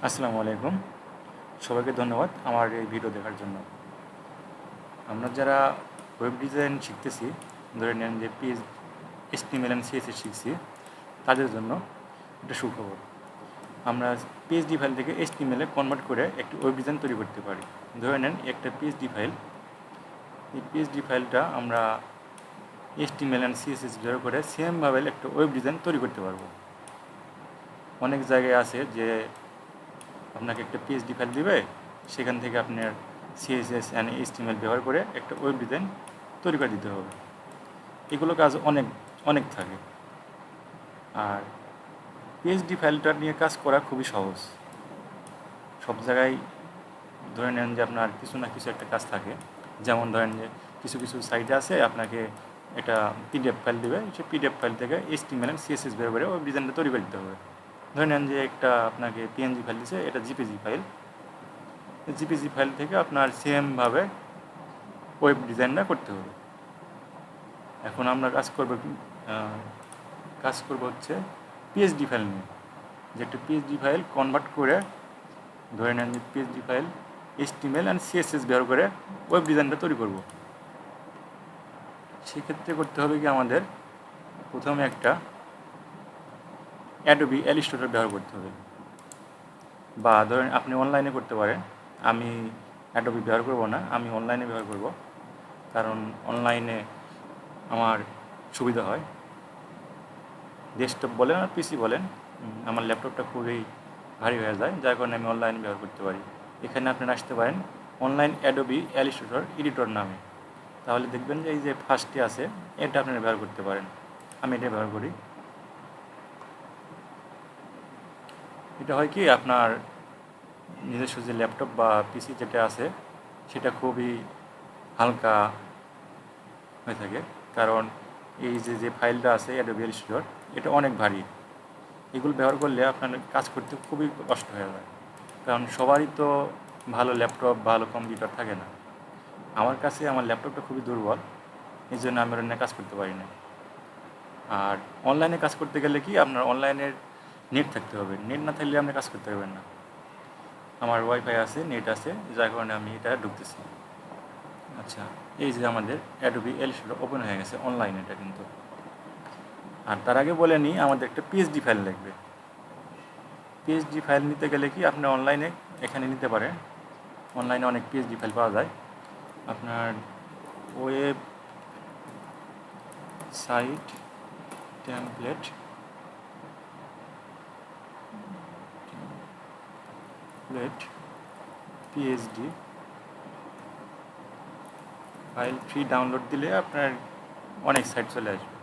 আসসালামু আলাইকুম। সবাইকে ধন্যবাদ আমার এই ভিডিও দেখার জন্য। আমরা যারা ওয়েব ডিজাইন শিখতেছি, ধরে নেন যে HTML and CSS শিখছি, তাদের জন্য একটা সুখবর। আমরা PSD ফাইল থেকে HTML এ কনভার্ট করে একটি ওয়েব ডিজাইন তৈরি করতে পারি। ধরে নেন একটা PSD ফাইল, এই PSD ফাইলটা আমরা HTML and CSS ব্যবহার করে সেমভাবে একটা ওয়েব ডিজাইন তৈরি করতে পারবো। অনেক জায়গায় আছে যে আপনাকে একটা PSD ফাইল দিবে, সেখান থেকে আপনার CSS and HTML ব্যবহার করে একটা ওয়েব ডিজাইন তৈরি করে দিতে হবে। এগুলো কাজ অনেক অনেক থাকে। আর PSD ফাইলটা নিয়ে কাজ করা খুবই সহজ। সব জায়গায় ধরে নেন যে আপনার কিছু না কিছু একটা কাজ থাকে, যেমন ধরেন যে কিছু কিছু সাইটে আছে আপনাকে একটা PDF ফাইল দেবে, সেই PDF ফাইল থেকে HTML and CSS ব্যবহার করে ওয়েব ডিজাইনটা তৈরি করে দিতে হবে। ধরে নেন যে একটা আপনাকে PNG ফাইল দিচ্ছে, এটা JPG ফাইল, JPG ফাইল থেকে আপনার সেমভাবে ওয়েব ডিজাইনটা করতে হবে। এখন আমরা কাজ করব হচ্ছে PSD ফাইল নিয়ে, যে একটা PSD ফাইল কনভার্ট করে, ধরে নেন যে PSD file HTML and CSS ব্যবহার করে ওয়েব ডিজাইনটা তৈরি করব। সেক্ষেত্রে করতে হবে কি, আমাদের প্রথমে একটা অ্যাডোবি ইলাস্ট্রেটর ব্যবহার করতে হবে, বা ধরেন আপনি অনলাইনে করতে পারেন। আমি অ্যাডোবি ব্যবহার করব না, আমি অনলাইনে ব্যবহার করব, কারণ অনলাইনে আমার সুবিধা হয়। ডেস্কটপ বলেন আর PC বলেন, আমার ল্যাপটপটা খুবই ভারী হয়ে যায়, যার কারণে আমি অনলাইনে ব্যবহার করতে পারি। এখানে আপনারা আসতে পারেন অনলাইন অ্যাডোবি ইলাস্ট্রেটর এডিটর নামে, তাহলে দেখবেন যে এই যে ফার্স্টে আছে, এটা আপনারা ব্যবহার করতে পারেন। আমি এটা ব্যবহার করি। এটা হয় কি, আপনার নিজস্ব যে ল্যাপটপ বা PC যেটা আছে, সেটা খুবই হালকা হয়ে থাকে, কারণ এই যে ফাইলটা আছে অ্যাডোবি ইলাস্ট্রেটর, এটা অনেক ভারী। এগুলো ব্যবহার করলে আপনার কাজ করতে খুবই কষ্ট হয়ে যায়, কারণ সবারই তো ভালো ল্যাপটপ, ভালো কম্পিউটার থাকে না। আমার কাছে আমার ল্যাপটপটা খুবই দুর্বল, এই জন্য আমি ওর নিয়ে কাজ করতে পারি না। আর অনলাইনে কাজ করতে গেলে কি, আপনার অনলাইনের নেট থাকতে হবে, নেট না থাকলে আপনি কাজ করতে পারবেন না। আমার ওয়াইফাই আছে, নেট আছে, যার কারণে আমি এটা ঢুকতেছি। আচ্ছা, এই যে আমাদের অ্যাডোবি ইলাস্ট্রেটর ওপেন হয়ে গেছে অনলাইনে, এটা কিন্তু। আর তার আগে বলে নিই, আমাদের একটা PSD ফাইল লাগবে। PSD ফাইল নিতে গেলে কি, আপনি অনলাইনে এখানে নিতে পারেন। অনলাইনে অনেক PSD ফাইল পাওয়া যায়। আপনার web site template PSD file free download দিলে আপনার অনেক সাইট চলে আসবে।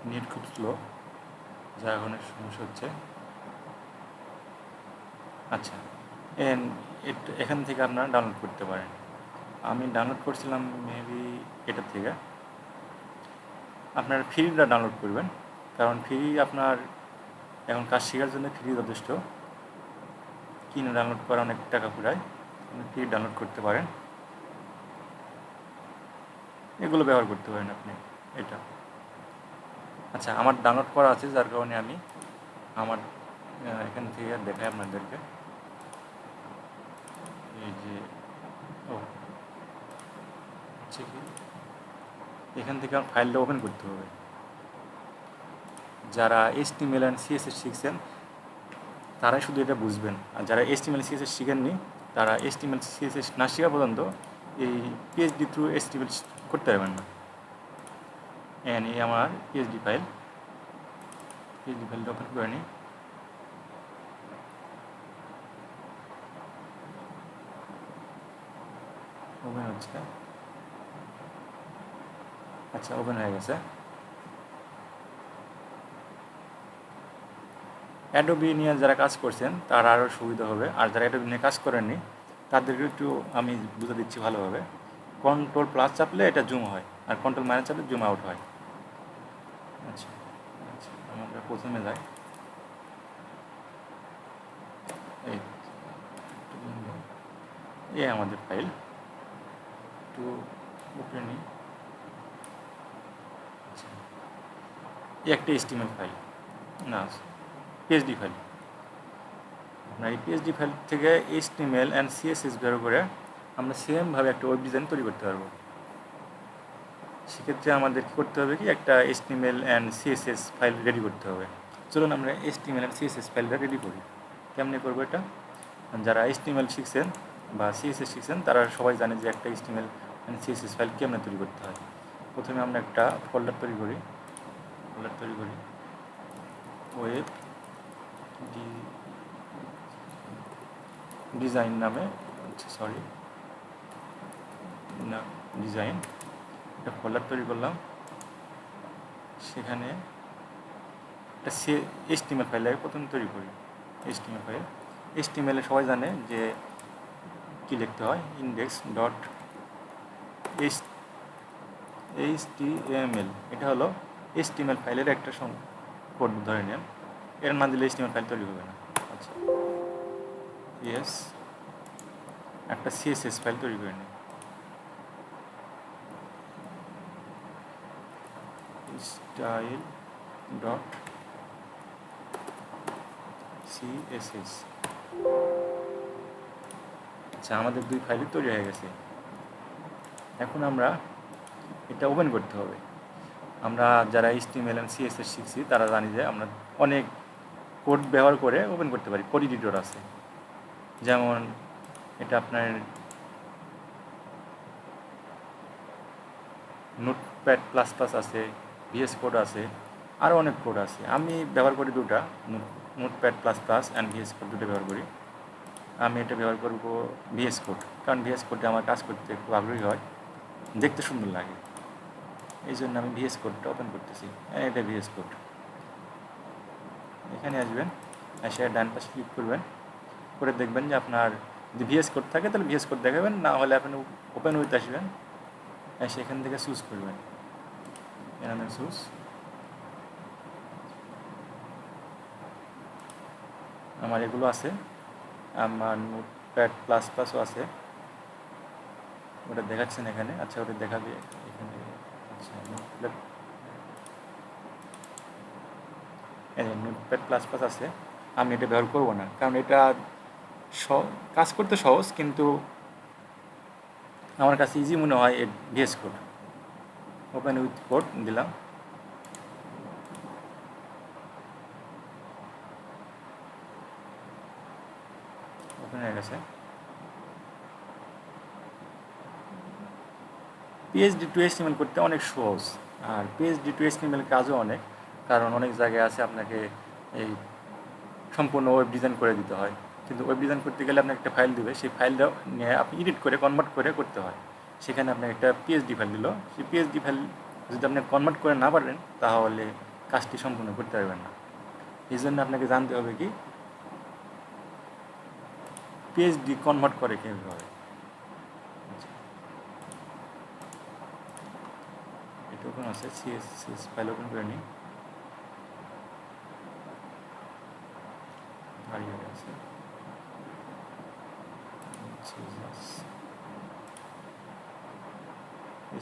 নেট খুব স্লো, যার অনেক সমস্যা হচ্ছে। আচ্ছা, এখান থেকে আপনারা ডাউনলোড করতে পারেন। আমি ডাউনলোড করছিলাম মেবি এটা থেকে। আপনারা ফ্রিটা ডাউনলোড করবেন, কারণ ফ্রি আপনার এখন কাজ শেখার জন্য ফ্রি যথেষ্ট। কিনে ডাউনলোড করা অনেক টাকা পুরায়, ফ্রি ডাউনলোড করতে পারেন। এগুলো ব্যবহার করতে পারেন আপনি, এটা। আচ্ছা, আমার ডাউনলোড করা আছে, যার কারণে আমি আমার এখান থেকে দেখাই আপনাদেরকে। এই যে হচ্ছে কি, এখান থেকে আমার ফাইলটা ওপেন করতে হবে। যারা HTML and CSS শিখছেন তারাই শুধু এটা বুঝবেন, আর যারা HTML CSS শিখেননি, তারা HTML CSS না শেখা পর্যন্ত এই PSD থ্রু HTML করতে পারবেন না। এই আমার PSD ফাইলটা ওপেন করে নিই। ওপেন হচ্ছে। আচ্ছা, ওপেন হয়ে গেছে। অ্যাডোবি নিয়ে যারা কাজ করছেন তারা আরও সুবিধা হবে, আর যারা অ্যাডোবি নিয়ে কাজ করেননি তাদেরকে একটু আমি বুঝে দিচ্ছি ভালোভাবে। Ctrl+ চাপলে এটা জুম হয়, আর Ctrl- চাপলে জুম আউট হয়। আচ্ছা আচ্ছা, আমরা প্রথমে যাই। এই আমাদের ফাইল একটু উপরে নিই। আচ্ছা, এই একটা HTML ফাইল। না, PSD ফাইল। আপনার এই PSD ফাইল থেকে HTML অ্যান্ড CSS ব্যবহার করে আমরা সেমভাবে একটা ওয়েব ডিজাইন তৈরি করতে পারবো। সেক্ষেত্রে আমাদের কী করতে হবে কি, একটা HTML and CSS file ready করতে হবে। চলুন আমরা HTML অ্যান্ড CSS ফাইলটা রেডি করি। কেমনে করবো এটা? যারা HTML শিখছেন বা CSS শিখছেন তারা সবাই জানে যে একটা HTML অ্যান্ড CSS ফাইল কেমনে তৈরি করতে হয়। প্রথমে আমরা একটা ফোল্ডার তৈরি করি, ওয়েব ডিজাইন নামে, ডিজাইন একটা ফোল্ডার তৈরি করলাম। সেখানে একটা HTML ফাইল আগে প্রথমে তৈরি করি। HTML ফাইল, HTML সবাই জানে যে কী লিখতে হয়, index.html। এটা হলো HTML ফাইলের একটা কোড ধরে নেন, এর না দিলে HTML ফাইল তৈরি হবে না। আচ্ছা, একটা CSS ফাইল তৈরি করে নিই, style.css। আচ্ছা, আমাদের দুই ফাইলই তৈরি হয়ে গেছে। এখন আমরা এটা ওপেন করতে হবে। আমরা যারা HTML এবং CSS শিখছি তারা জানি যে আমরা অনেক কোড ব্যবহার করে ওপেন করতে পারি। কোড এডিটর আছে, যেমন এটা আপনার নোটপ্যাড প্লাস প্লাস আছে, VS কোড আছে, আরও অনেক কোড আছে। আমি ব্যবহার করি দুটা, notepad plus plus and VS code, দুটো ব্যবহার করি। আমি এটা ব্যবহার করব VS কোড, কারণ VS কোডে আমার কাজ করতে খুব আগ্রহী হয়, দেখতে সুন্দর লাগে। এই জন্য আমি VS কোডটা ওপেন করতেছি। এটা VS কোড। এখানে আসবেন, এসে ডান পাশে ক্লিক করবেন, করে দেখবেন যে আপনার যদি VS কোড থাকে তাহলে VS কোড দেখাবেন, না হলে আপনি ওপেন উইথ আসবেন, এসে এখান থেকে চুজ করবেন, এখানে চুজ। আমার এগুলো আছে, আমার নোটপ্যাড প্লাস প্লাসও আছে, ওটা দেখাচ্ছেন এখানে। আচ্ছা, ওটা দেখাবে এখানে। আচ্ছা, নোটপ্যাড প্লাস প্লাস আছে, আমি এটা ব্যবহার করবো না, কারণ এটা কাজ করতে সহজ, কিন্তু আমার কাছে ইজি মনে হয় VS code. Open with code দিলাম, ওপেন হয়ে গেছে। PSD টু HTML করতে অনেক সহজ, আর PSD টু HTML কাজও অনেক, কারণ অনেক জায়গায় আছে আপনাকে এই সম্পূর্ণ ওয়েব ডিজাইন করে দিতে হয়। কিন্তু ওয়েব ডিজাইন করতে গেলে আপনাকে একটা ফাইল দেবে, সেই ফাইলটা নিয়ে আপনি এডিট করে কনভার্ট করে করতে হয়। সেখানে আপনাকে একটা PSD ফাইল দিল, সেই PSD ফাইল যদি আপনি কনভার্ট করে না পারেন তাহলে কাজটি সম্পূর্ণ করতে পারবেন না। এই জন্য আপনাকে জানতে হবে কি PSD কনভার্ট করে কীভাবে। এটা ওপেন আছে, CSS ফাইল ওপেন করে নিই, হারিয়ে গেছে।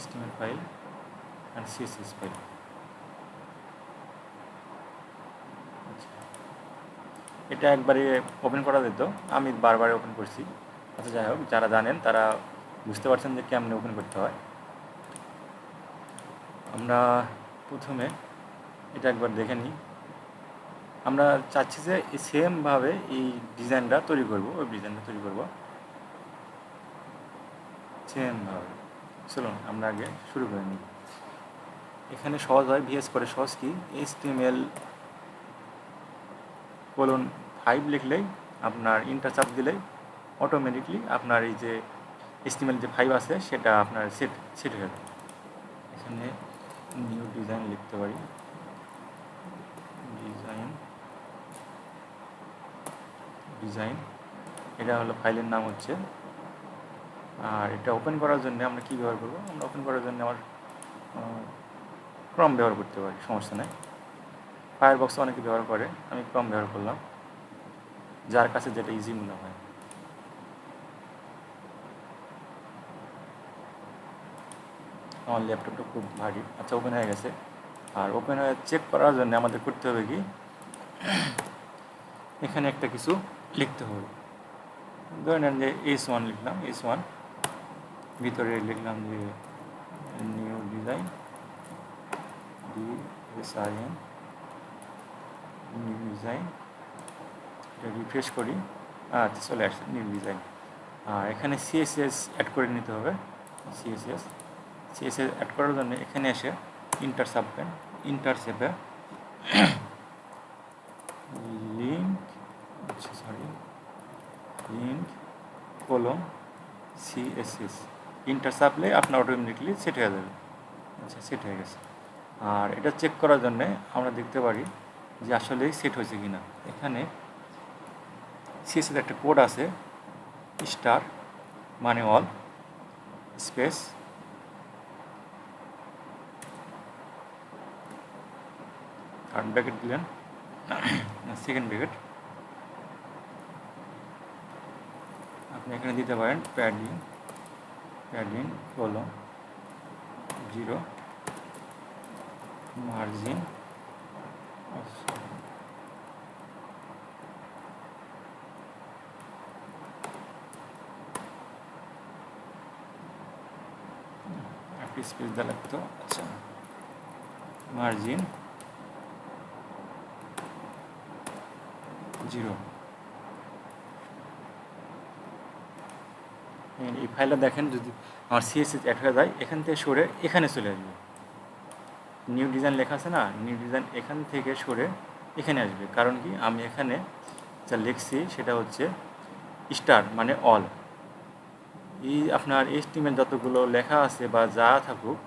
HTML file and CSS file. এটা একবারে ওপেন করা যেত, আমি বারবার ওপেন করছি। আচ্ছা, যাই হোক, যারা জানেন তারা বুঝতে পারছেন যে কেমনে ওপেন করতে হয়। আমরা প্রথমে এটা একবার দেখে নিই। আমরা চাচ্ছি যে সেমভাবে এই ডিজাইনটা তৈরি করব, ওই ডিজাইনটা তৈরি করব সেমভাবে। চলুন আমরা আগে শুরু করে নিই। এখানে সহজ হয়, VS করে সহজ কি, HTML:5 লিখলেই আপনার ইন্টার চাপ দিলেই অটোমেটিকলি আপনার এই যে HTML যে 5 আছে সেটা আপনার সেট হয়ে যাবে। এখানে নিউ ডিজাইন লিখতে পারি, ডিজাইন এটা হলো ফাইলের নাম হচ্ছে। আর এটা ওপেন করার জন্য আমরা কী ব্যবহার করব, আমরা ওপেন করার জন্য আমার ক্রম ব্যবহার করতে পারি, সমস্যা নেই। ফায়ারবক্স অনেকে ব্যবহার করে, আমি ক্রম ব্যবহার করলাম, যার কাছে যেটা ইজি মনে হয়। আমার ল্যাপটপটা খুব ভারী। আচ্ছা, ওপেন হয়ে গেছে। আর ওপেন হয়ে চেক করার জন্য আমাদের করতে হবে কি, এখানে একটা কিছু লিখতে হবে। ধরে নেন যে S1 লিখলাম, S1 ভিতরে লিখলাম যে new design, DSIN new design, এটা রিফ্রেশ করি, আচ্ছা চলে আসছে নিউ ডিজাইন। আর এখানে CSS অ্যাড করে নিতে হবে। CSS অ্যাড করার জন্য এখানে এসে ইন্টারসেপে লিঙ্ক কলম CSS ইন্টার চাপলে আপনার অটোমেটিকলি সেট হয়ে যাবে। আচ্ছা সেট হয়ে গেছে। আর এটা চেক করার জন্যে আমরা দেখতে পারি যে আসলেই সেট হয়েছে কি না। এখানে CSS একটা কোড আছে, স্টার মানে অল, স্পেস থার্ড ব্র্যাকেট দিলেন, সেকেন্ড ব্র্যাকেট আপনি এখানে দিতে পারেন প্যাডিং কলম 0 মার্জিন একটি স্পেস দেওয়া লাগতো। আচ্ছা মার্জিন 0। এই ফাইলটা দেখেন, যদি আমার CSS অ্যাড হয়ে যায় এখান থেকে সরে এখানে চলে আসবে। নিউ ডিজাইন লেখা আছে না, নিউ ডিজাইন এখান থেকে সরে এখানে আসবে। কারণ কি, আমি এখানে যা লিখছি সেটা হচ্ছে স্টার মানে অল। এই আপনার HTML যতগুলো লেখা আছে বা যা থাকুক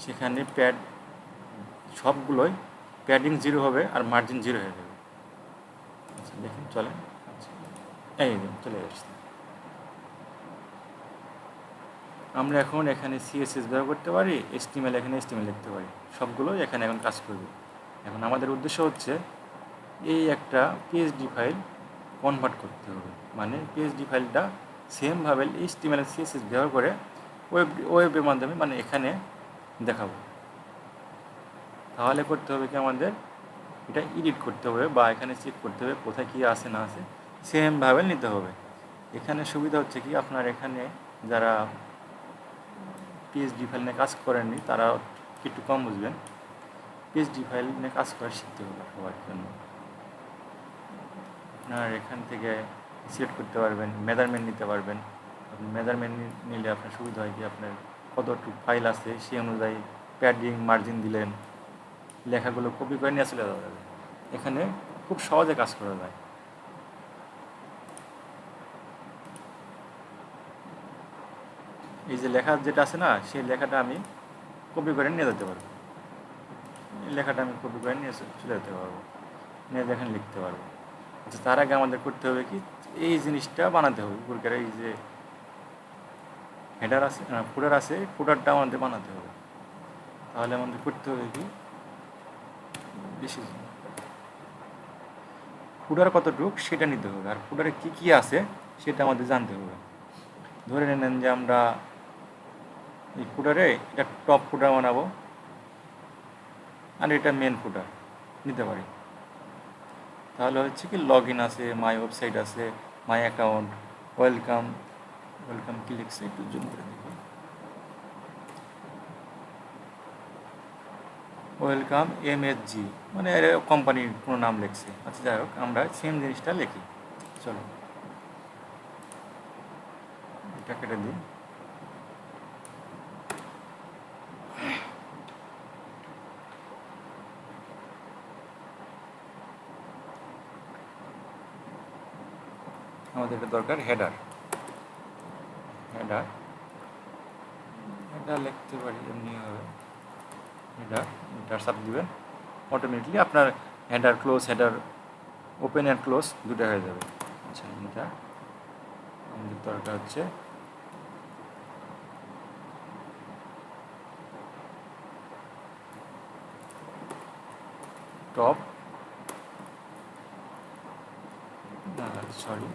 সেখানে সবগুলোই প্যাডিং 0 হবে আর মার্জিন 0 হয়ে যাবে। আচ্ছা দেখুন চলেন, আচ্ছা এই চলে আসছে। আমরা এখন এখানে CSS ব্যবহার করতে পারি, HTML এখানে HTML লিখতে পারি, সবগুলো এখানে এখন কাজ করবে। এখন আমাদের উদ্দেশ্য হচ্ছে এই একটা PSD ফাইল কনভার্ট করতে হবে, মানে PSD ফাইলটা সেমভাবে HTML CSS ব্যবহার করে ওয়েবের মাধ্যমে মানে এখানে দেখাবো। তাহলে করতে হবে কি, আমাদের এটা এডিট করতে হবে বা এখানে চেক করতে হবে কোথায় কী আছে না আছে, সেমভাবে নিতে হবে। এখানে সুবিধা হচ্ছে কি, আপনার এখানে যারা PSD ফাইল নিয়ে কাজ করেননি তারা একটু কম বুঝবেন। PSD ফাইল নিয়ে কাজ করা শিখতে হবে সবার জন্য। আপনার এখান থেকে সিলেক্ট করতে পারবেন, মেজারমেন্ট নিতে পারবেন। আপনি মেজারমেন্ট নিলে আপনার সুবিধা হয় কি, আপনার কতটুকু ফাইল আছে সেই অনুযায়ী প্যাডিং মার্জিন দিলেন, লেখাগুলো কপি করে নিয়ে চলে যাওয়া যাবে। এখানে খুব সহজে কাজ করা যায়। এই যে লেখা যেটা আছে না, সেই লেখাটা আমি কপি করে নিয়ে যেতে পারবো। এই লেখাটা আমি কপি করে নিয়ে চলে যেতে পারবো, নিয়ে এখানে লিখতে পারবো। আচ্ছা তার আগে আমাদের করতে হবে কি, এই জিনিসটা বানাতে হবে উপরকার এই যে হেডার আছে ফুটার আছে, ফুটারটা আমাদের বানাতে হবে। তাহলে আমাদের করতে হবে কি, বেশি ফুটার কতটুক সেটা নিতে হবে, আর ফুটারে কী কী আছে সেটা আমাদের জানতে হবে। ধরে নেন যে আমরা এই ফুটারে এটা টপ ফুটার বানাবো আর এটা মেন ফুটার নিতে পারি। তাহলে হচ্ছে কি, লগ ইন আছে, মাই ওয়েবসাইট আছে, মাই অ্যাকাউন্ট, ওয়েলকাম কি লিখছে একটু জুম করে দেখি, ওয়েলকাম MSG মানে কোম্পানির কোনো নাম লিখছে। আচ্ছা যাই হোক, আমরা সেম জিনিসটা লিখি। চলো এটা কেটে দিই। আমাদের এটা দরকার হেডার লিখতে পারি এমনি হবে। হেডার সাব দিবেন, অটোমেটিকলি আপনার header close, header open and close দুটো হয়ে যাবে। আচ্ছা এটা আমাদের দরকার হচ্ছে টপ, সরি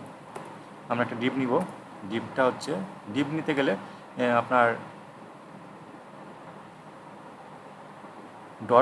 আমরা একটা ডিপ নিব। ডিপটা হচ্ছে, ডিপ নিতে গেলে আপনার